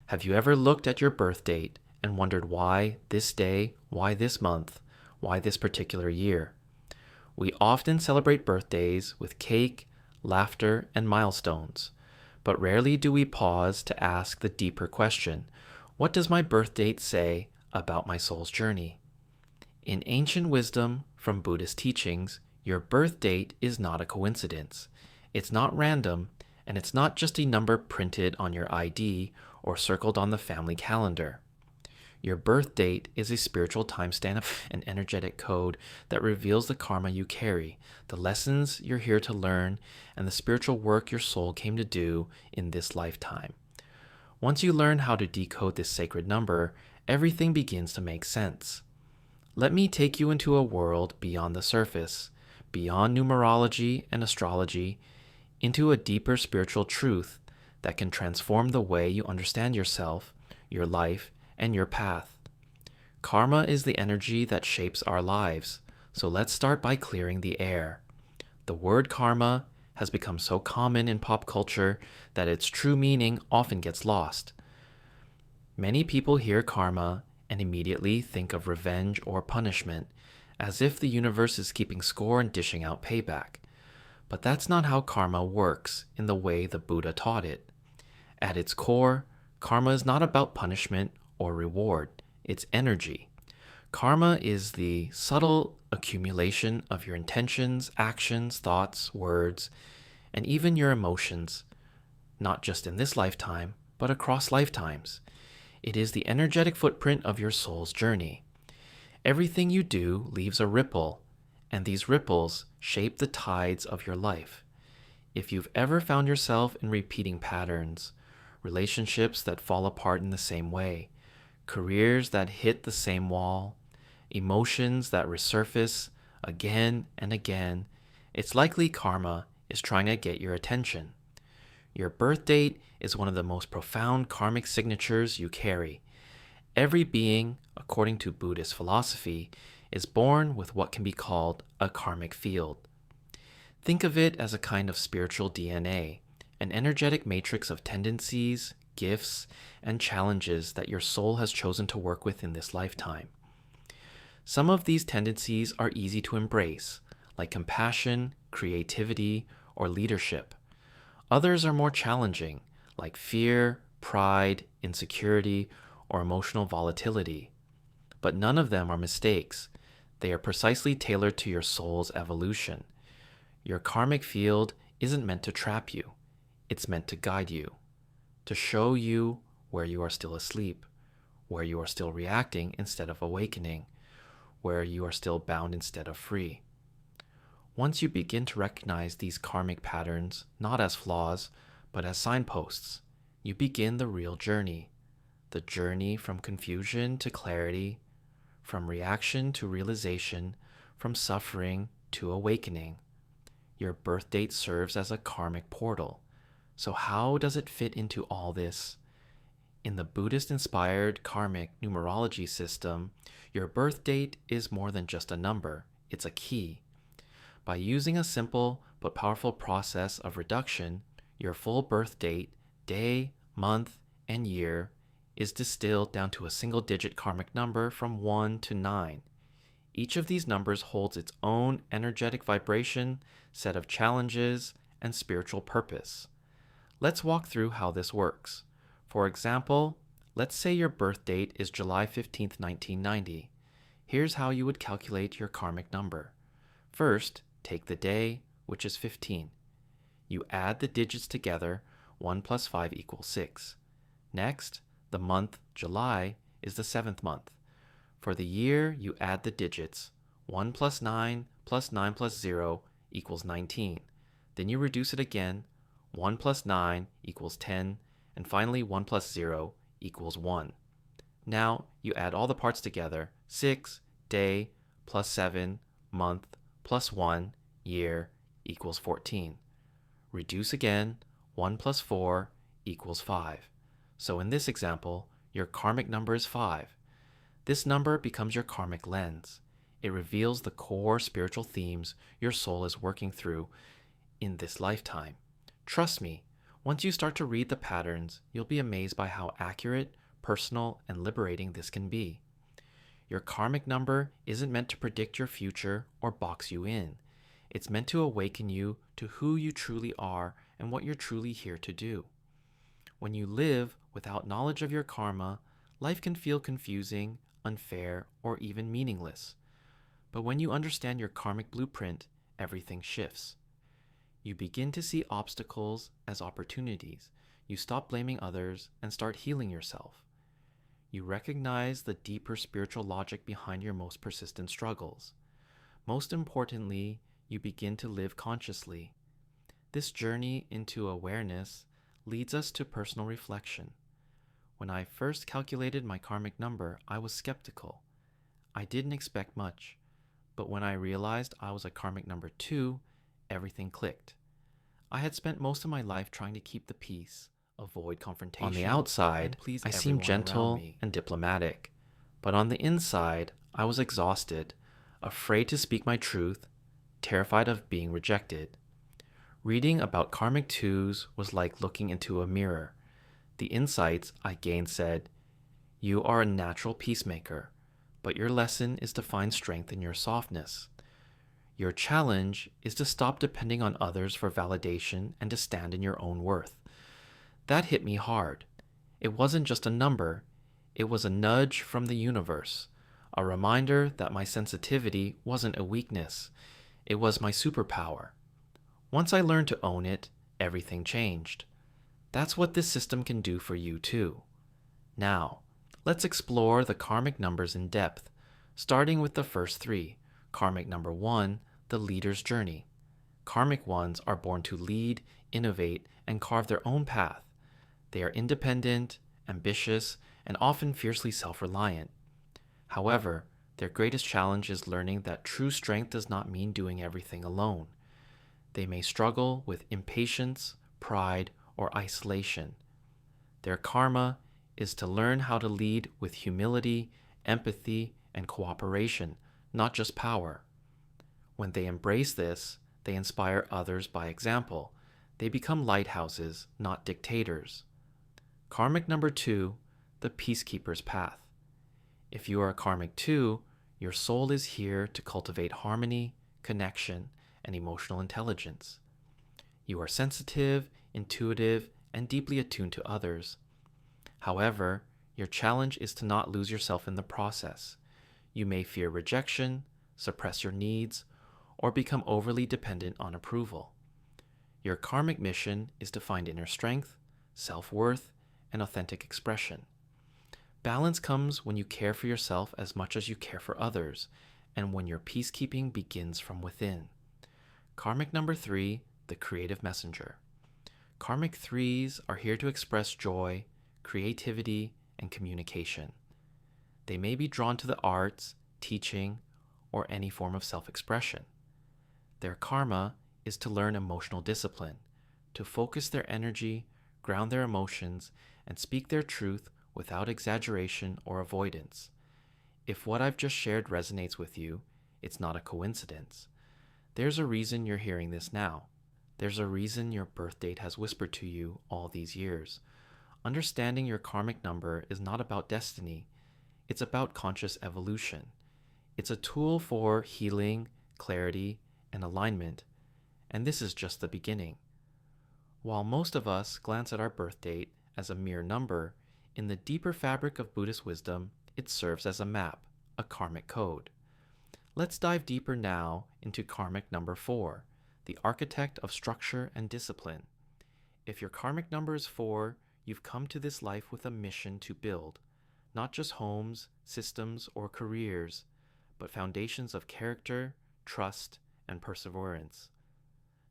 Have you ever looked at your birth date and wondered why this day, why this month, why this particular year? We often celebrate birthdays with cake, laughter, and milestones, but rarely do we pause to ask the deeper question, what does my birth date say about my soul's journey? In ancient wisdom from Buddhist teachings, your birth date is not a coincidence. It's not random, and it's not just a number printed on your ID or circled on the family calendar. Your birth date is a spiritual timestamp, an energetic code that reveals the karma you carry, the lessons you're here to learn, and the spiritual work your soul came to do in this lifetime. Once you learn how to decode this sacred number, everything begins to make sense. Let me take you into a world beyond the surface, beyond numerology and astrology, into a deeper spiritual truth that can transform the way you understand yourself, your life, and your path. Karma is the energy that shapes our lives, so let's start by clearing the air. The word karma has become so common in pop culture that its true meaning often gets lost. Many people hear karma and immediately think of revenge or punishment, as if the universe is keeping score and dishing out payback. But that's not how karma works in the way the Buddha taught it. At its core, karma is not about punishment or reward, it's energy. Karma is the subtle accumulation of your intentions, actions, thoughts, words, and even your emotions, not just in this lifetime, but across lifetimes. It is the energetic footprint of your soul's journey. Everything you do leaves a ripple, and these ripples shape the tides of your life. If you've ever found yourself in repeating patterns, relationships that fall apart in the same way, careers that hit the same wall, emotions that resurface again and again, it's likely karma is trying to get your attention. Your birth date is one of the most profound karmic signatures you carry. Every being, according to Buddhist philosophy, is born with what can be called a karmic field. Think of it as a kind of spiritual DNA, an energetic matrix of tendencies, gifts, and challenges that your soul has chosen to work with in this lifetime. Some of these tendencies are easy to embrace, like compassion, creativity, or leadership. Others are more challenging, like fear, pride, insecurity, or emotional volatility. But none of them are mistakes. They are precisely tailored to your soul's evolution. Your karmic field isn't meant to trap you. It's meant to guide you, to show you where you are still asleep, where you are still reacting instead of awakening, where you are still bound instead of free. Once you begin to recognize these karmic patterns, not as flaws, but as signposts, you begin the real journey. The journey from confusion to clarity, from reaction to realization, from suffering to awakening. Your birth date serves as a karmic portal. So how does it fit into all this? In the Buddhist-inspired karmic numerology system, your birth date is more than just a number, it's a key. By using a simple but powerful process of reduction, your full birth date, day, month, and year is distilled down to a single-digit karmic number from 1 to 9. Each of these numbers holds its own energetic vibration, set of challenges, and spiritual purpose. Let's walk through how this works. For example, let's say your birth date is July 15th, 1990. Here's how you would calculate your karmic number. First, take the day, which is 15. You add the digits together, 1 plus 5 equals 6. Next, the month, July, is the 7th month. For the year, you add the digits, 1 plus 9 plus 9 plus 0 equals 19. Then you reduce it again, 1 plus 9 equals 10, and finally 1 plus 0 equals 1. Now you add all the parts together, 6, day, plus 7, month, plus 1, year, equals 14. Reduce again, 1 plus 4 equals 5. So in this example, your karmic number is 5. This number becomes your karmic lens. It reveals the core spiritual themes your soul is working through in this lifetime. Trust me, Once you start to read the patterns, you'll be amazed by how accurate, personal, and liberating this can be. Your karmic number isn't meant to predict your future or box you in. It's meant to awaken you to who you truly are and what you're truly here to do. When you live without knowledge of your karma, life can feel confusing, unfair, or even meaningless. But when you understand your karmic blueprint, everything shifts. You begin to see obstacles as opportunities. You stop blaming others and start healing yourself. You recognize the deeper spiritual logic behind your most persistent struggles. Most importantly, you begin to live consciously. This journey into awareness leads us to personal reflection. When I first calculated my karmic number, I was skeptical. I didn't expect much, but when I realized I was a karmic number 2, everything clicked. I had spent most of my life trying to keep the peace, avoid confrontation. On the outside, I seemed gentle and diplomatic, but on the inside, I was exhausted, afraid to speak my truth, terrified of being rejected. Reading about karmic 2s was like looking into a mirror. The insights I gained said, "You are a natural peacemaker, but your lesson is to find strength in your softness. Your challenge is to stop depending on others for validation and to stand in your own worth." That hit me hard. It wasn't just a number, it was a nudge from the universe, a reminder that my sensitivity wasn't a weakness, it was my superpower. Once I learned to own it, everything changed. That's what this system can do for you too. Now, let's explore the karmic numbers in depth, starting with the first 3. Karmic number 1, the leader's journey. Karmic 1s are born to lead, innovate, and carve their own path. They are independent, ambitious, and often fiercely self-reliant. However, their greatest challenge is learning that true strength does not mean doing everything alone. They may struggle with impatience, pride, or isolation. Their karma is to learn how to lead with humility, empathy, and cooperation, not just power. When they embrace this, they inspire others by example. They become lighthouses, not dictators. Karmic number 2, the peacekeeper's path. If you are a karmic 2, your soul is here to cultivate harmony, connection, and emotional intelligence. You are sensitive, intuitive, and deeply attuned to others. However, your challenge is to not lose yourself in the process. You may fear rejection, suppress your needs, or become overly dependent on approval. Your karmic mission is to find inner strength, self-worth, and authentic expression. Balance comes when you care for yourself as much as you care for others, and when your peacekeeping begins from within. Karmic number 3, the creative messenger. Karmic 3s are here to express joy, creativity, and communication. They may be drawn to the arts, teaching, or any form of self-expression. Their karma is to learn emotional discipline, to focus their energy, ground their emotions, and speak their truth without exaggeration or avoidance. If what I've just shared resonates with you, it's not a coincidence. There's a reason you're hearing this now. There's a reason your birth date has whispered to you all these years. Understanding your karmic number is not about destiny. It's about conscious evolution. It's a tool for healing, clarity, and alignment. And this is just the beginning. While most of us glance at our birth date as a mere number, in the deeper fabric of Buddhist wisdom, it serves as a map, a karmic code. Let's dive deeper now into karmic number 4, the architect of structure and discipline. If your karmic number is 4, you've come to this life with a mission to build, not just homes, systems, or careers, but foundations of character, trust, and perseverance.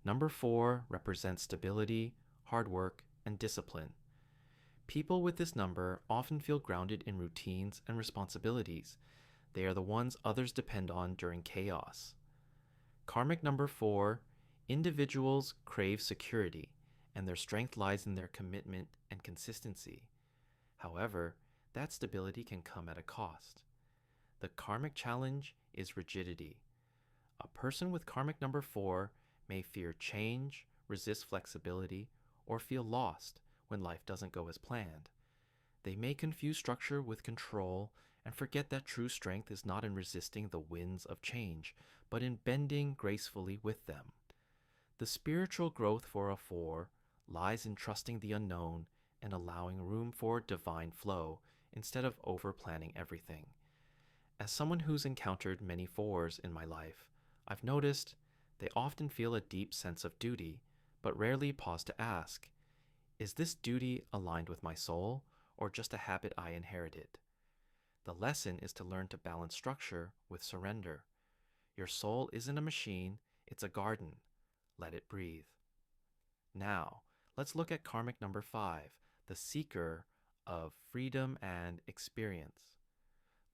Number 4 represents stability, hard work, and discipline. People with this number often feel grounded in routines and responsibilities. They are the ones others depend on during chaos. Karmic number 4, individuals crave security, and their strength lies in their commitment and consistency. However, that stability can come at a cost. The karmic challenge is rigidity. A person with karmic number 4 may fear change, resist flexibility, or feel lost when life doesn't go as planned. They may confuse structure with control and forget that true strength is not in resisting the winds of change, but in bending gracefully with them. The spiritual growth for a 4 lies in trusting the unknown and allowing room for divine flow instead of over-planning everything. As someone who's encountered many 4s in my life, I've noticed they often feel a deep sense of duty, but rarely pause to ask, is this duty aligned with my soul or just a habit I inherited? The lesson is to learn to balance structure with surrender. Your soul isn't a machine, it's a garden. Let it breathe. Now, let's look at karmic number 5, the seeker of freedom and experience.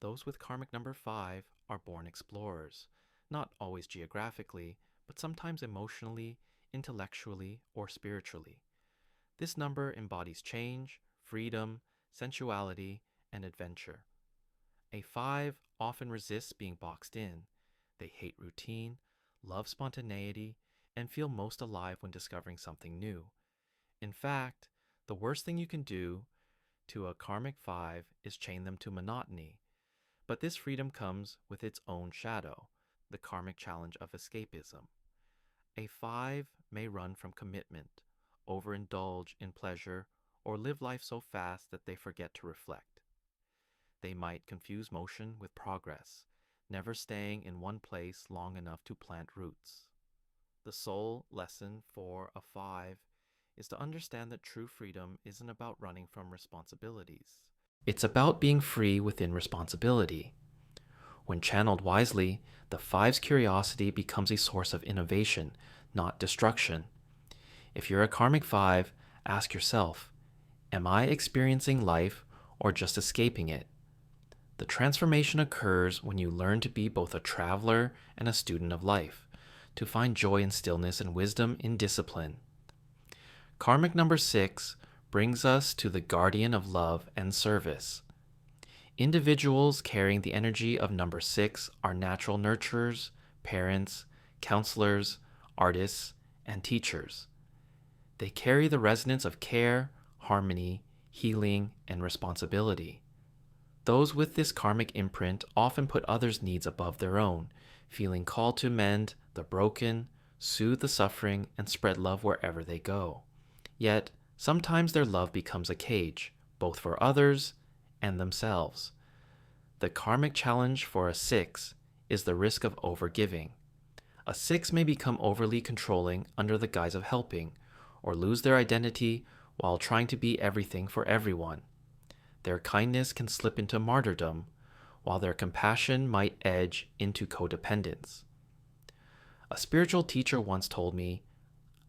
Those with karmic number 5 are born explorers, not always geographically, but sometimes emotionally, intellectually, or spiritually. This number embodies change, freedom, sensuality, and adventure. A 5 often resists being boxed in. They hate routine, love spontaneity, and feel most alive when discovering something new. In fact, the worst thing you can do to a karmic 5 is chain them to monotony. But this freedom comes with its own shadow, the karmic challenge of escapism. A 5 may run from commitment, overindulge in pleasure, or live life so fast that they forget to reflect. They might confuse motion with progress, never staying in one place long enough to plant roots. The soul lesson for a 5 is to understand that true freedom isn't about running from responsibilities. It's about being free within responsibility. When channeled wisely, the 5's curiosity becomes a source of innovation, not destruction. If you're a karmic 5, ask yourself, am I experiencing life or just escaping it? The transformation occurs when you learn to be both a traveler and a student of life, to find joy in stillness and wisdom in discipline. Karmic number 6 brings us to the guardian of love and service. Individuals carrying the energy of number 6 are natural nurturers, parents, counselors, artists, and teachers. They carry the resonance of care, harmony, healing, and responsibility. Those with this karmic imprint often put others' needs above their own, feeling called to mend the broken, soothe the suffering, and spread love wherever they go. Yet, sometimes their love becomes a cage, both for others and themselves. The karmic challenge for a 6 is the risk of overgiving. A 6 may become overly controlling under the guise of helping, or lose their identity while trying to be everything for everyone. Their kindness can slip into martyrdom, while their compassion might edge into codependence. A spiritual teacher once told me,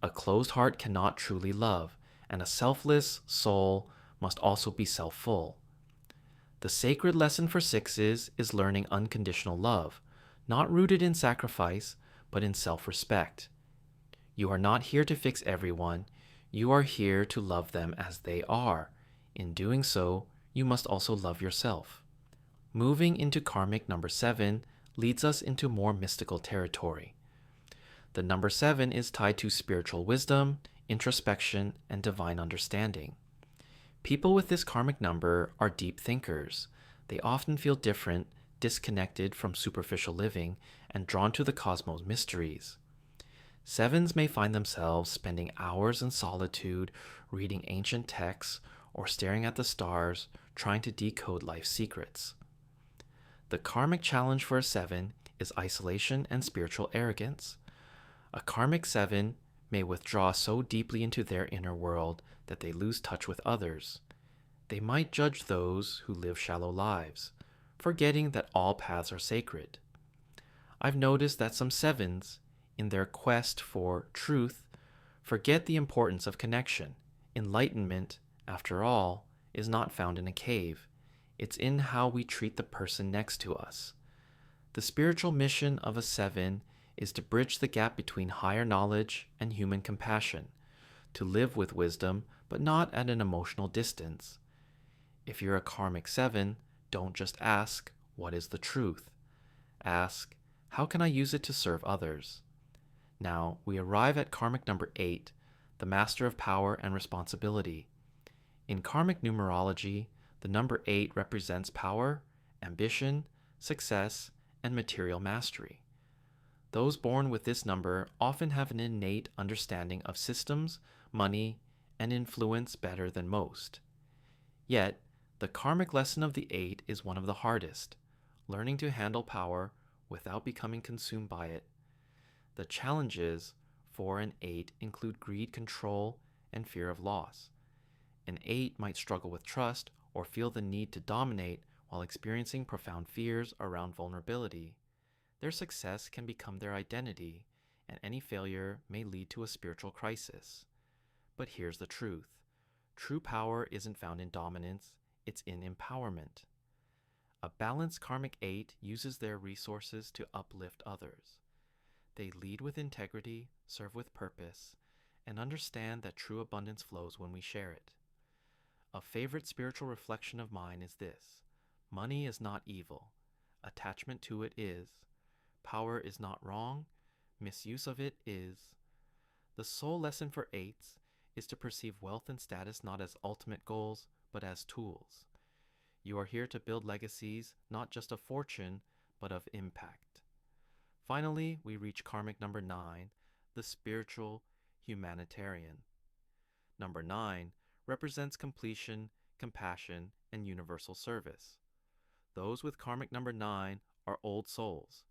a closed heart cannot truly love, and a selfless soul must also be self-full. The sacred lesson for 6s is learning unconditional love, not rooted in sacrifice, but in self-respect. You are not here to fix everyone, you are here to love them as they are. In doing so, you must also love yourself. Moving into karmic number 7 leads us into more mystical territory. The number 7 is tied to spiritual wisdom, introspection, and divine understanding. People with this karmic number are deep thinkers. They often feel different, disconnected from superficial living, and drawn to the cosmos mysteries. 7s may find themselves spending hours in solitude, reading ancient texts, or staring at the stars, trying to decode life's secrets. The karmic challenge for a 7 is isolation and spiritual arrogance. A karmic 7 may withdraw so deeply into their inner world that they lose touch with others. They might judge those who live shallow lives, forgetting that all paths are sacred. I've noticed that some 7s, in their quest for truth, forget the importance of connection. Enlightenment, after all, is not found in a cave. It's in how we treat the person next to us. The spiritual mission of a 7 is to bridge the gap between higher knowledge and human compassion, to live with wisdom, but not at an emotional distance. If you're a karmic 7, don't just ask, what is the truth? Ask, how can I use it to serve others? Now, we arrive at karmic number 8, the master of power and responsibility. In karmic numerology, the number 8 represents power, ambition, success, and material mastery. Those born with this number often have an innate understanding of systems, money, and influence better than most. Yet, the karmic lesson of the 8 is one of the hardest, learning to handle power without becoming consumed by it. The challenges for an 8 include greed, control, and fear of loss. An 8 might struggle with trust or feel the need to dominate while experiencing profound fears around vulnerability. Their success can become their identity, and any failure may lead to a spiritual crisis. But here's the truth. True power isn't found in dominance, it's in empowerment. A balanced karmic 8 uses their resources to uplift others. They lead with integrity, serve with purpose, and understand that true abundance flows when we share it. A favorite spiritual reflection of mine is this: money is not evil, attachment to it is. Power is not wrong, misuse of it is. The sole lesson for 8s is to perceive wealth and status not as ultimate goals, but as tools. You are here to build legacies, not just of fortune, but of impact. Finally, we reach karmic number 9, the spiritual humanitarian. Number 9 represents completion, compassion, and universal service. Those with karmic number 9 are old souls.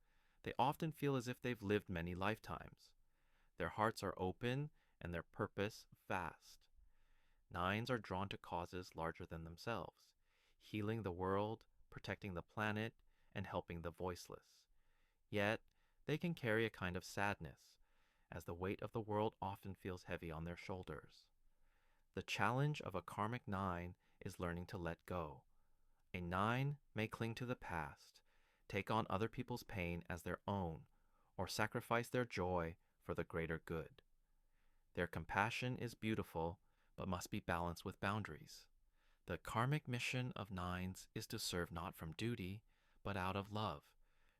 They often feel as if they've lived many lifetimes. Their hearts are open and their purpose vast. 9s are drawn to causes larger than themselves, healing the world, protecting the planet, and helping the voiceless. Yet, they can carry a kind of sadness, as the weight of the world often feels heavy on their shoulders. The challenge of a karmic 9 is learning to let go. A 9 may cling to the past, take on other people's pain as their own, or sacrifice their joy for the greater good. Their compassion is beautiful, but must be balanced with boundaries. The karmic mission of 9s is to serve not from duty, but out of love,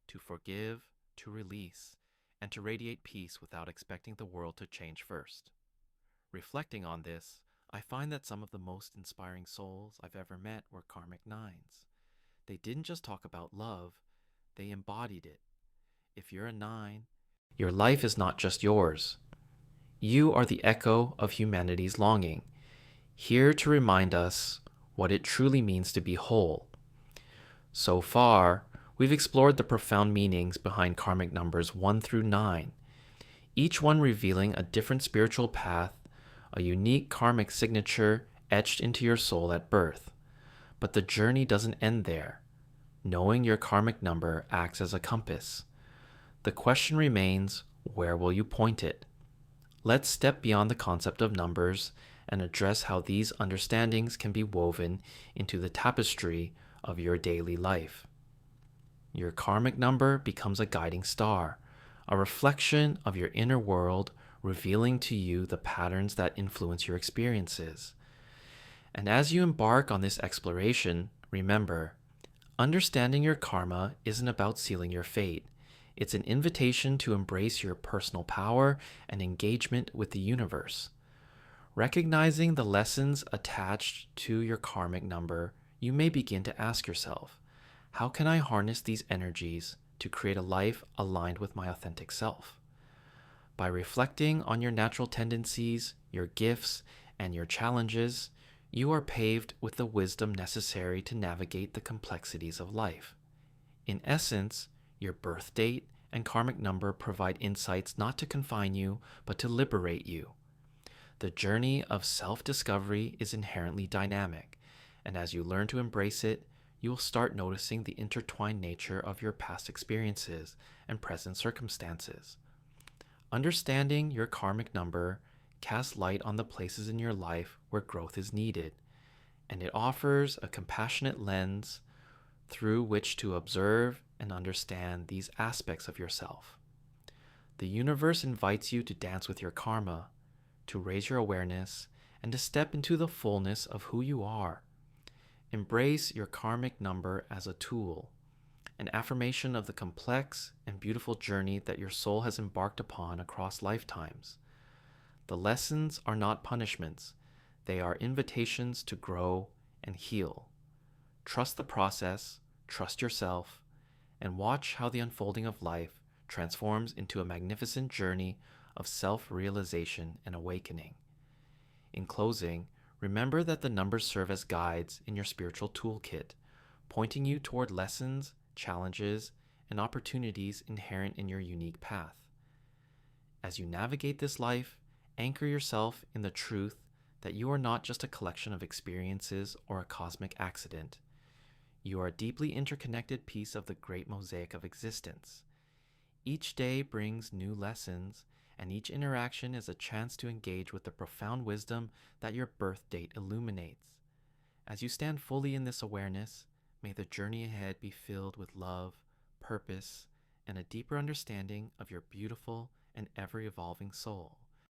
to forgive, to release, and to radiate peace without expecting the world to change first. Reflecting on this, I find that some of the most inspiring souls I've ever met were karmic 9s. They didn't just talk about love, they embodied it. If you're a 9, your life is not just yours. You are the echo of humanity's longing, here to remind us what it truly means to be whole. So far, we've explored the profound meanings behind karmic numbers 1 through 9, each one revealing a different spiritual path, a unique karmic signature etched into your soul at birth. But the journey doesn't end there. Knowing your karmic number acts as a compass. The question remains, where will you point it? Let's step beyond the concept of numbers and address how these understandings can be woven into the tapestry of your daily life. Your karmic number becomes a guiding star, a reflection of your inner world, revealing to you the patterns that influence your experiences. And as you embark on this exploration, remember, understanding your karma isn't about sealing your fate. It's an invitation to embrace your personal power and engagement with the universe. Recognizing the lessons attached to your karmic number, you may begin to ask yourself, how can I harness these energies to create a life aligned with my authentic self? By reflecting on your natural tendencies, your gifts, and your challenges, you are paved with the wisdom necessary to navigate the complexities of life. In essence, your birth date and karmic number provide insights not to confine you, but to liberate you. The journey of self-discovery is inherently dynamic, and as you learn to embrace it, you will start noticing the intertwined nature of your past experiences and present circumstances. Understanding your karmic number casts light on the places in your life where growth is needed, and it offers a compassionate lens through which to observe and understand these aspects of yourself. The universe invites you to dance with your karma, to raise your awareness, and to step into the fullness of who you are. Embrace your karmic number as a tool, an affirmation of the complex and beautiful journey that your soul has embarked upon across lifetimes. The lessons are not punishments, they are invitations to grow and heal. Trust the process, trust yourself, and watch how the unfolding of life transforms into a magnificent journey of self-realization and awakening. In closing, remember that the numbers serve as guides in your spiritual toolkit, pointing you toward lessons, challenges, and opportunities inherent in your unique path. As you navigate this life, anchor yourself in the truth that you are not just a collection of experiences or a cosmic accident. You are a deeply interconnected piece of the great mosaic of existence. Each day brings new lessons, and each interaction is a chance to engage with the profound wisdom that your birth date illuminates. As you stand fully in this awareness, may the journey ahead be filled with love, purpose, and a deeper understanding of your beautiful and ever-evolving soul.